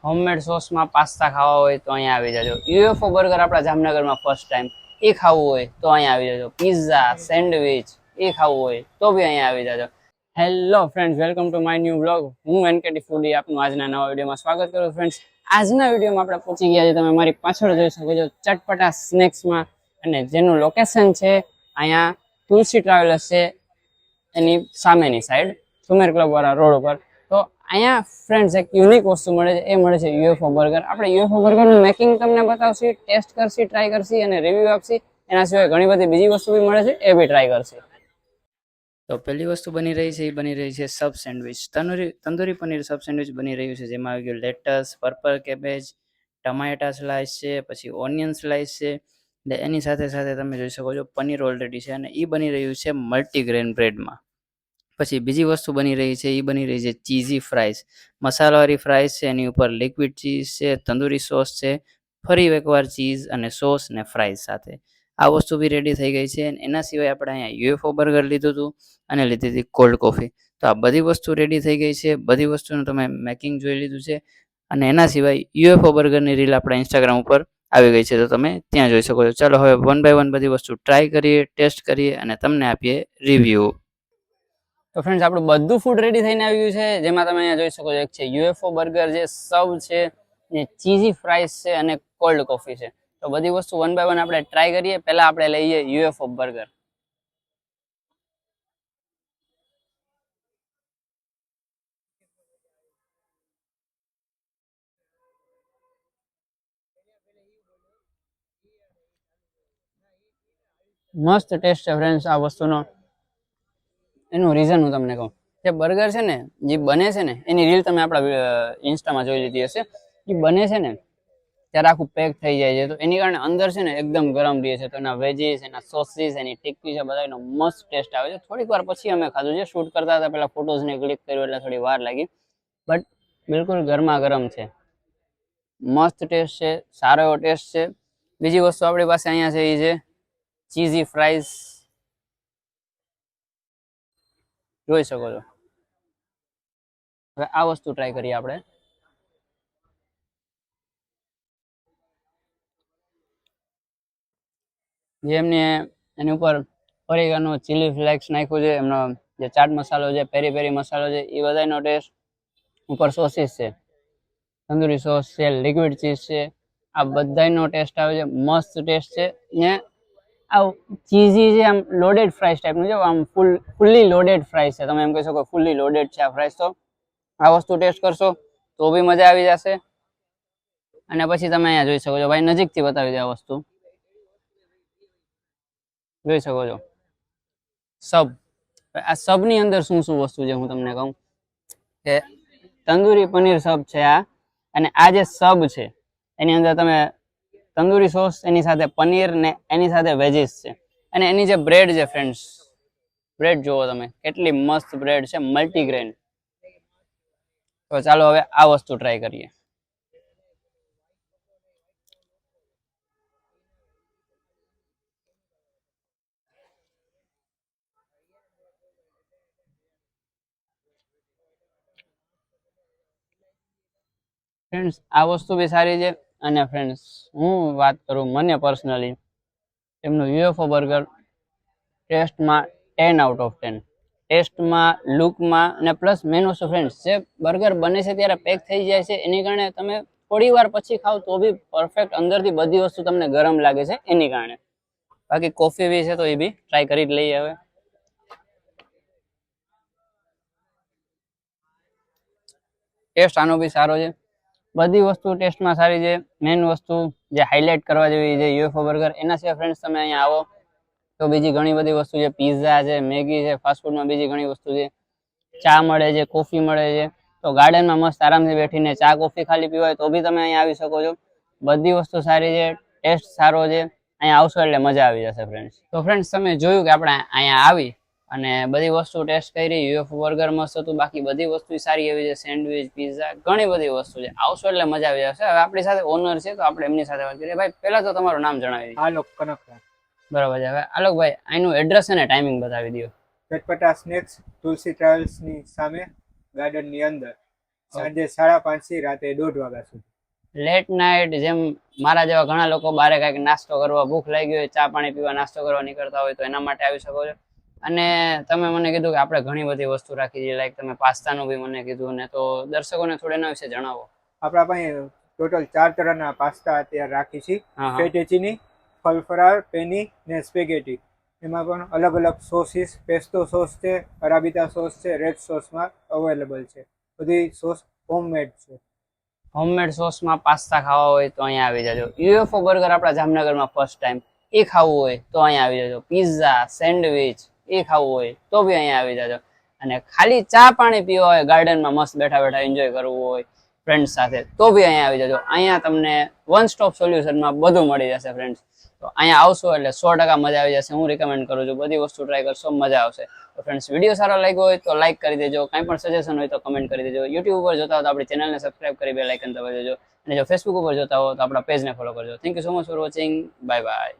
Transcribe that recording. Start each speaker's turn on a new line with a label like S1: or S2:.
S1: Homemade સોસમાં pasta ખાવા હોય તો અહીંયા આવી જજો. યુએફઓ બર્ગર આપણા જામનગરમાં ફર્સ્ટ ટાઈમ, એ ખાવું હોય તો અહીંયા આવી જજો. પિઝા, સેન્ડવિચ એ ખાવું હોય તો બી અહીંયા આવી જજો. Hello friends, welcome to my new blog. હું એનકેટી ફૂડી આપનું આજના નવા વિડીયોમાં સ્વાગત કરું. ફ્રેન્ડ્સ, આજના વિડીયોમાં આપણે પહોંચી ગયા છે, તમે મારી પાછળ જોઈ શકો છો, ચટપટા સ્નેક્સમાં, અને જેનું લોકેશન છે અહીંયા તુલસી ટ્રાવેલર્સ છે એની સામેની સાઈડ, સુમેર ક્લબ વાળા રોડ ઉપર. તો અહીંયા ફ્રેન્ડ્સ એક યુનિક વસ્તુ મળે છે, એ મળે છે યુએફઓ બર્ગર. આપણે યુએફઓ બર્ગરનું મેકિંગ તમને બતાવશી, ટેસ્ટ કરશી, ટ્રાય કરશી અને રિવ્યૂ આપશી. એના સિવાય ઘણી બધી બીજી વસ્તુ બી મળે છે, એ બી ટ્રાય કરશી. તો પહેલી વસ્તુ બની રહી છે, એ બની રહી છે સબ સેન્ડવિચ. તંદૂરી પનીર સબ સેન્ડવિચ બની રહ્યું છે, જેમાં આવી ગયું લેટસ, પર્પલ કેબેજ, ટમાટા સ્લાઇસ છે, પછી ઓનિયન સ્લાઇસ છે. એટલે એની સાથે સાથે તમે જોઈ શકો છો પનીર ઓલરેડી છે, અને એ બની રહ્યું છે મલ્ટીગ્રેન બ્રેડમાં. પછી બીજી વસ્તુ બની રહી છે, એ બની રહી છે ચીઝી ફ્રાઈઝ, મસાલાવાળી ફ્રાઈઝ છે, એની ઉપર લિક્વિડ ચીઝ છે, તંદૂરી સોસ છે, ફરી એકવાર ચીઝ અને સોસ ને ફ્રાઈઝ સાથે આ વસ્તુ બી રેડી થઈ ગઈ છે. એના સિવાય આપણે અહીંયા યુએફઓ બર્ગર લીધું હતું અને લીધી હતી કોલ્ડ કોફી. તો આ બધી વસ્તુ રેડી થઈ ગઈ છે, બધી વસ્તુનું તમે મેકિંગ જોઈ લીધું છે. અને એના સિવાય યુએફઓ બર્ગરની રીલ આપણા ઇન્સ્ટાગ્રામ ઉપર આવી ગઈ છે, તો તમે ત્યાં જોઈ શકો છો. ચાલો હવે વન બાય વન બધી વસ્તુ ટ્રાય કરીએ, ટેસ્ટ કરીએ અને તમને આપીએ રિવ્યૂ. તો ફ્રેન્ડ્સ, આપણું બધું ફૂડ રેડી થઈને આવ્યું છે, જેમાં તમે અહીંયા જોઈ શકો છો એક છે યુએફઓ બર્ગર, જે સબ છે, ને ચીઝી ફ્રાઈઝ છે અને કોલ્ડ કોફી છે. તો બધી વસ્તુ વન બાય વન આપણે ટ્રાય કરીએ. પહેલા આપણે લઈએ યુએફઓ બર્ગર. મસ્ત ટેસ્ટ છે ફ્રેન્ડ્સ આ વસ્તુનો. એનું રીઝન હું તમને કહું. જે બર્ગર છે ને, જે બને છે ને, એની રીલ તમે આપણા ઇન્સ્ટામાં જોઈ લીધી હશે. એ બને છે ને ત્યારે આખું પેક થઈ જાય છે, તો એની કારણે અંદર છે ને એકદમ ગરમ રહે છે. તો એના વેજીસ, એના સોસીસ, એની ટિક્કી છે, બધાનો મસ્ત ટેસ્ટ આવે છે. થોડીક વાર પછી અમે ખાધું છે, શૂટ કરતા હતા પેલા ફોટોઝને ક્લિક કર્યું એટલે થોડી વાર લાગી, બટ બિલકુલ ગરમા ગરમ છે. મસ્ત ટેસ્ટ છે, સારો એવો ટેસ્ટ છે. બીજી વસ્તુ આપણી પાસે અહીંયા છે, એ છે ચીઝી ફ્રાઈઝ. જોઈ શકો છો. હવે આ વસ્તુ ટ્રાય કરીએ આપણે. જે એમને એની ઉપર ઓરેગાનો, ચીલી ફ્લેક્સ નાખ્યું છે, એમનો જે ચાટ મસાલો છે, પેરી પેરી મસાલો છે, એ બધાનો ટેસ્ટ. ઉપર સોસીસ છે, તંદૂરી સોસ છે, લિક્વિડ ચીઝ છે, આ બધાનો ટેસ્ટ આવે છે. મસ્ત ટેસ્ટ છે. ને આ ચીઝી છે, આમ લોડેડ ફ્રાઈઝ ટાઈપનું છે, આમ ફૂલ્લી લોડેડ ફ્રાઈઝ છે. તમે એમ કહી શકો ફૂલ્લી લોડેડ છે આ ફ્રાઈઝ. તો આ વસ્તુ ટેસ્ટ કરશો તો બી મજા આવી જશે. અને પછી તમે અહીંયા જોઈ શકો છો, ભાઈ નજીકથી બતાવી દે આ વસ્તુ. જોઈ શકો છો સબ. આ સબની અંદર શું શું વસ્તુ છે હું તમને કહું કે તંદૂરી પનીર સબ છે આ. અને આ જે સબ છે એની અંદર તમે તંદૂરી સોસ, એની સાથે પનીર ને એની સાથે વેજીસ છે. અને એની જે બ્રેડ છે ફ્રેન્ડ્સ, બ્રેડ જુઓ તમે, કેટલી મસ્ત બ્રેડ છે, મલ્ટીગ્રેન. તો ચાલો હવે આ વસ્તુ ટ્રાય કરીએ. ફ્રેન્ડ્સ, આ વસ્તુ બી સારી છે. અને ફ્રેન્ડ્સ, હું વાત કરું મને પર્સનલી, એમનું યુએફઓ બર્ગર ટેસ્ટમાં 10 આઉટ ઓફ 10. ટેસ્ટમાં, લુકમાં અને પ્લસ મેન વસ્તુ ફ્રેન્ડ્સ, જે બર્ગર બને છે ત્યારે પેક થઈ જાય છે, એની કારણે તમે થોડી વાર પછી ખાવ તો બી પરફેક્ટ અંદરથી બધી વસ્તુ તમને ગરમ લાગે છે એની કારણે. બાકી કોફી બી છે તો એ બી ટ્રાય કરી જ લઈએ. હવે ટેસ્ટ આનો બી સારો છે. બધી વસ્તુ ટેસ્ટમાં સારી છે. મેન વસ્તુ જે હાઇલાઇટ કરવા જેવી છે યુએફઓ બર્ગર. એના સિવાય ફ્રેન્ડ્સ તમે અહીંયા આવો તો બીજી ઘણી બધી વસ્તુ છે, પિઝા છે, મેગી છે, ફાસ્ટફૂડમાં બીજી ઘણી વસ્તુ છે. ચા મળે છે, કોફી મળે છે. તો ગાર્ડનમાં મસ્ત આરામથી બેઠીને ચા કોફી ખાલી પીવાય તો બી તમે અહીંયા આવી શકો છો. બધી વસ્તુ સારી છે, ટેસ્ટ સારો છે. અહીંયા આવશો એટલે મજા આવી જશે ફ્રેન્ડ્સ. તો ફ્રેન્ડ્સ, તમે જોયું કે આપણે અહીંયા આવી અને બધી વસ્તુ ટેસ્ટ કરી. યુએફઓ બર્ગર મસ્ત હતું, બાકી બધી વસ્તુ સારી એવી છે, સેન્ડવિચ, પિઝા, ઘણી બધી વસ્તુ છે. આવશો એટલે મજા આવી જશે. હવે આપણી સાથે ઓનર છે તો આપણે એમની સાથે વાત કરીએ. ભાઈ, પહેલા તો તમારું નામ જણાવી દઈએ.
S2: આલોક કનકરા.
S1: બરાબર છે. હવે આલોકભાઈ, અહીંનું એડ્રેસ અને ટાઈમિંગ બતાવી દો.
S2: ચટપટા સ્નેક્સ તુલસી ટ્રાવેલ્સની સામે, ગાર્ડનની અંદર. સાંજે 5:30 થી રાતે 1:30 વાગ્યા સુધી.
S1: લેટ નાઇટ જેમ મારા જેવા ઘણા લોકો બારે કાંઈક નાસ્તો કરવા, ભૂખ લાગી હોય, ચા પાણી પીવા, નાસ્તો કરવા નીકળતા હોય તો એના માટે આવી શકો છો. અને તમે મને કીધું કે આપણે ઘણી બધી વસ્તુ રાખી છે, લાઈક તમે પાસ્તાનું બી મને કીધું ને, તો દર્શકોને થોડા એના વિશે જણાવો.
S2: આપણા પાસે ટોટલ 4 તરહના પાસ્તા અત્યારે રાખી છે.
S1: હા હા
S2: ફેટેચીની, ફલફરાર, પેની ને સ્પેગેટી. એમાં પણ અલગ અલગ સોસીસ, પેસ્તો સોસ છે, અરાબિતા સોસ છે, રેડ સોસમાં અવેલેબલ છે. બધી સોસ હોમમેડ છે.
S1: હોમમેડ સોસમાં પાસ્તા ખાવા હોય તો અહીંયા આવી જજો. યુએફઓ બર્ગર આપણા જામનગરમાં ફર્સ્ટ ટાઈમ, એ ખાવું હોય તો અહીંયા આવી જજો. પિઝા, સેન્ડવિચ એ ખાવું હોય તો બી અહીંયા આવી જજો. અને ખાલી ચા પાણી પીવા હોય, ગાર્ડનમાં મસ્ત બેઠા બેઠા એન્જોય કરવું હોય ફ્રેન્ડ્સ સાથે, તો બી અહીંયા આવી જજો. અહીંયા તમને વન સ્ટોપ સોલ્યુશનમાં બધું મળી જશે ફ્રેન્ડ્સ. તો અહીંયા આવશો એટલે 100% મજા આવી જશે. હું રિકમેન્ડ કરું છું, બધી વસ્તુ ટ્રાય કરશો, મજા આવશે. તો ફ્રેન્ડ્સ, વિડીયો સારો લાગ્યો હોય તો લાઈક કરી દેજો. કાંઈ પણ સજેશન હોય તો કમેન્ટ કરી દેજો. યુટ્યુબ ઉપર જોતા હો તો આપણી ચેનલને સબસ્ક્રાઇબ કરી બેલ આઇકન દબાવી દેજો. અને જો ફેસબુક ઉપર જોતા હો તો આપણા પેજને ફોલો કરજો. Thank you so much for watching. Bye bye.